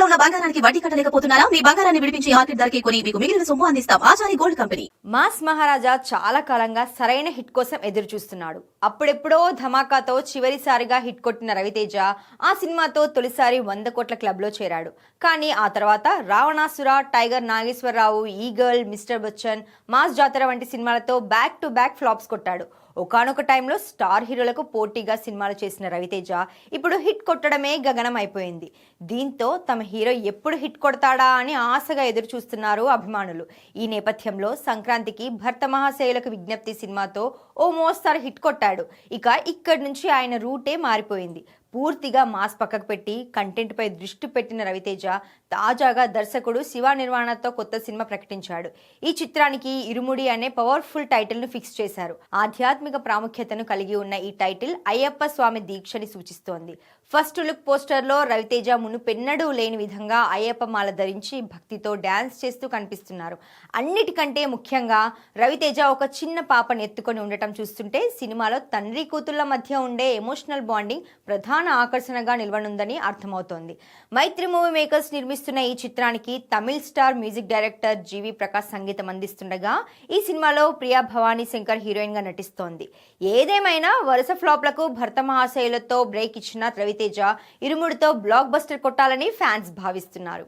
ఇంట్లో ఉన్న బంగారానికి వడ్డీ కట్టలేకపోతున్నారా? మీ బంగారాన్ని విడిపించి మార్కెట్ ధరకే కొని మీకు మిగిలిన సొమ్ము అందిస్తాం. Achari gold company. మాస్ మహారాజా చాలా కాలంగా సరైన హిట్ కోసం ఎదురు చూస్తున్నాడు. అప్పుడెప్పుడో ధమాకాతో చివరిసారిగా హిట్ కొట్టిన రవితేజ ఆ సినిమాతో తొలిసారి 100 కోట్ల క్లబ్ లో చేరాడు. కానీ ఆ తర్వాత రావణాసుర, టైగర్ నాగేశ్వరరావు, ఈ గర్ల్, మిస్టర్ బచ్చన్, మాస్ జాతర వంటి సినిమాలతో బ్యాక్ టు బ్యాక్ ఫ్లాప్స్ కొట్టాడు. ఒకానొక టైంలో స్టార్ హీరోలకు పోటీగా సినిమాలు చేసిన రవితేజ ఇప్పుడు హిట్ కొట్టడమే గగనం అయిపోయింది. దీంతో తమ హీరో ఎప్పుడు హిట్ కొడతాడా అని ఆశగా ఎదురు చూస్తున్నారు అభిమానులు. ఈ నేపథ్యంలో సంక్రాంతికి భర్త మహాశయులకు విజ్ఞప్తి సినిమాతో ఓ మోస్తారు హిట్ కొట్టాడు. ఇక్కడి నుంచి ఆయన రూటే మారిపోయింది. పూర్తిగా మాస్ పక్కకు పెట్టి కంటెంట్ పై దృష్టి పెట్టిన రవితేజ తాజాగా దర్శకుడు శివ నిర్వాణతో కొత్త సినిమా ప్రకటించాడు. ఈ చిత్రానికి ఇరుముడి అనే పవర్ఫుల్ టైటిల్ ను ఫిక్స్ చేశారు. ఆధ్యాత్మిక ప్రాముఖ్యతను కలిగి ఉన్న ఈ టైటిల్ అయ్యప్ప స్వామి దీక్షని సూచిస్తోంది. ఫస్ట్ లుక్ పోస్టర్ లో రవితేజ మునుపెన్నడూ లేని విధంగా అయ్యప్ప మాల ధరించి భక్తితో డాన్స్ చేస్తూ కనిపిస్తున్నారు. అన్నిటికంటే ముఖ్యంగా రవితేజ ఒక చిన్న పాపను ఎత్తుకొని ఉండటం చూస్తుంటే సినిమాలో తండ్రి కూతుళ్ల మధ్య ఉండే ఎమోషనల్ బాండింగ్ ప్రధాన ఆకర్షణగా నిలవనుందని అర్థమవుతోంది. మైత్రి మూవీ మేకర్స్ నిర్మిస్తున్న ఈ చిత్రానికి తమిళ్ స్టార్ మ్యూజిక్ డైరెక్టర్ జీవి ప్రకాష్ సంగీతం అందిస్తుండగా ఈ సినిమాలో ప్రియా భవానీ శంకర్ హీరోయిన్ గా నటిస్తోంది. ఏదేమైనా వరుస ఫ్లాప్లకు భర్త మహాశయులతో బ్రేక్ ఇచ్చిన రవితేజ ఇరుముడితో బ్లాక్ బస్టర్ కొట్టాలని ఫ్యాన్స్ భావిస్తున్నారు.